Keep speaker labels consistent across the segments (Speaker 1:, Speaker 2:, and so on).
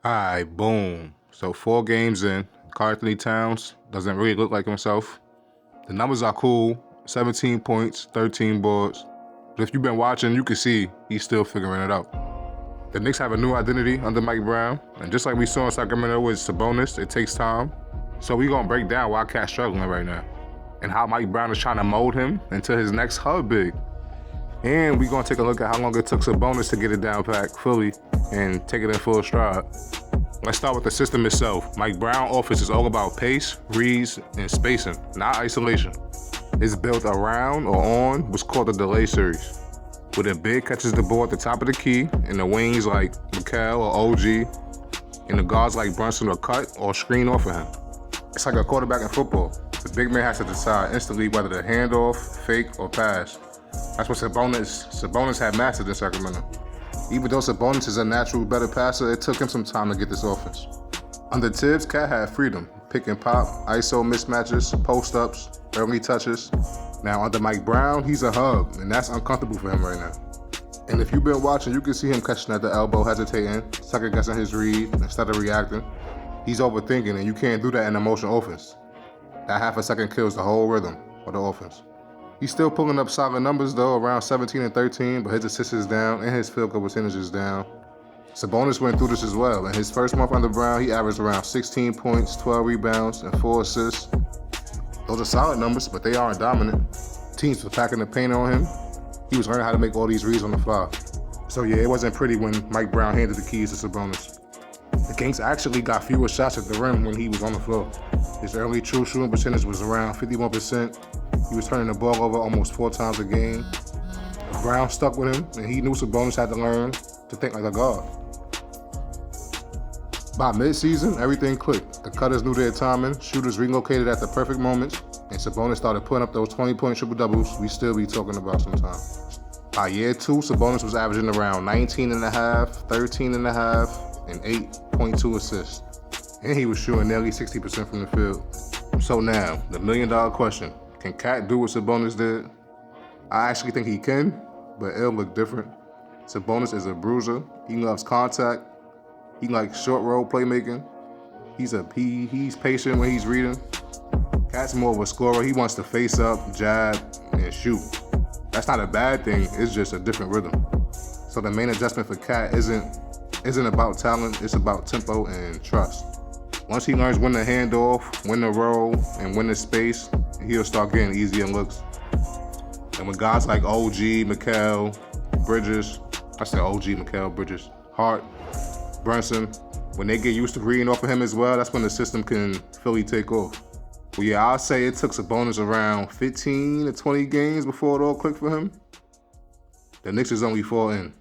Speaker 1: Alright, boom. So 4 games in, Karl-Anthony Towns doesn't really look like himself. The numbers are cool, 17 points, 13 boards. But if you've been watching, you can see he's still figuring it out. The Knicks have a new identity under Mike Brown, and just like we saw in Sacramento with Sabonis, it takes time. So we're gonna break down why Cat's struggling right now, and how Mike Brown is trying to mold him into his next hub big. And we're gonna take a look at how long it took Sabonis to get it down packed fully and take it in full stride. Let's start with the system itself. Mike Brown offense is all about pace, reads, and spacing, not isolation. It's built around or on what's called the delay series, where the big catches the ball at the top of the key, and the wings like Mikal or OG, and the guards like Brunson or cut or screen off of him. It's like a quarterback in football. The big man has to decide instantly whether to hand off, fake, or pass. That's what Sabonis had mastered in Sacramento. Even though Sabonis is a natural better passer, it took him some time to get this offense. Under Tibbs, Cat had freedom. Pick and pop, ISO mismatches, post-ups, early touches. Now under Mike Brown, he's a hub, and that's uncomfortable for him right now. And if you've been watching, you can see him catching at the elbow, hesitating, second-guessing his read instead of reacting. He's overthinking, and you can't do that in a motion offense. That half a second kills the whole rhythm of the offense. He's still pulling up solid numbers though, around 17 and 13, but his assists is down and his field goal percentage is down. Sabonis went through this as well. In his first month under Brown, he averaged around 16 points, 12 rebounds, and 4 assists. Those are solid numbers, but they aren't dominant. Teams were packing the paint on him. He was learning how to make all these reads on the fly. So yeah, it wasn't pretty when Mike Brown handed the keys to Sabonis. The Kings actually got fewer shots at the rim when he was on the floor. His early true shooting percentage was around 51%. He was turning the ball over almost 4 times a game. Brown stuck with him, and he knew Sabonis had to learn to think like a guard. By mid-season, everything clicked. The cutters knew their timing, shooters relocated at the perfect moments, and Sabonis started putting up those 20-point triple-doubles we still be talking about sometimes. By year 2, Sabonis was averaging around 19.5, 13.5, and 8.2 assists. And he was shooting nearly 60% from the field. So now, the million-dollar question. Can Cat do what Sabonis did? I actually think he can, but it'll look different. Sabonis is a bruiser. He loves contact. He likes short roll playmaking. He's patient when he's reading. Cat's more of a scorer. He wants to face up, jab, and shoot. That's not a bad thing. It's just a different rhythm. So the main adjustment for Cat isn't about talent. It's about tempo and trust. Once he learns when to hand off, when to roll, and when to space, he'll start getting easier looks. And when guys like OG, Mikal, Bridges, Hart, Brunson, when they get used to reading off of him as well, that's when the system can fully take off. Well, yeah, I'll say it took Sabonis around 15 to 20 games before it all clicked for him. The Knicks is only 4 in.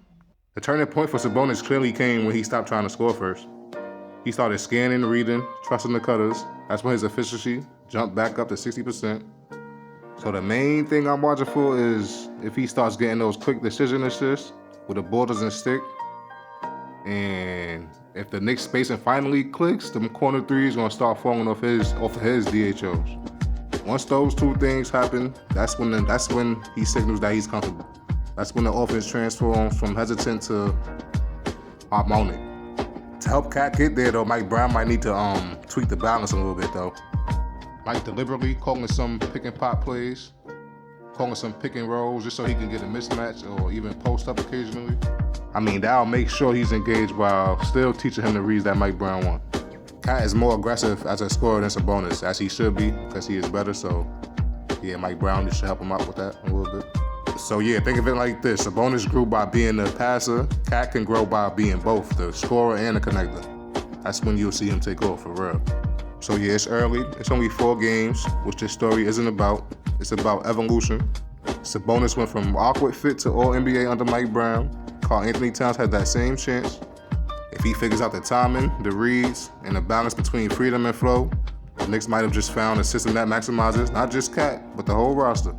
Speaker 1: The turning point for Sabonis clearly came when he stopped trying to score first. He started scanning, reading, trusting the cutters. That's when his efficiency jumped back up to 60%. So the main thing I'm watching for is if he starts getting those quick decision assists where the ball doesn't stick. And if the Knicks spacing finally clicks, the corner three is gonna start falling off of his DHOs. Once those 2 things happen, that's when he signals that he's comfortable. That's when the offense transforms from hesitant to harmonic. To help Cat get there though, Mike Brown might need to tweak the balance a little bit though. Like deliberately calling some pick and pop plays, calling some pick and rolls just so he can get a mismatch or even post up occasionally. I mean, that'll make sure he's engaged while still teaching him the reads that Mike Brown wants. Cat is more aggressive as a scorer than Sabonis, as he should be, because he is better. So yeah, Mike Brown just should help him out with that a little bit. So yeah, think of it like this. Sabonis grew by being the passer. Cat can grow by being both the scorer and the connector. That's when you'll see him take off for real. So yeah, it's early. It's only 4 games, which this story isn't about. It's about evolution. Sabonis went from awkward fit to All-NBA under Mike Brown. Karl-Anthony Towns had that same chance. If he figures out the timing, the reads, and the balance between freedom and flow, the Knicks might have just found a system that maximizes not just Cat, but the whole roster.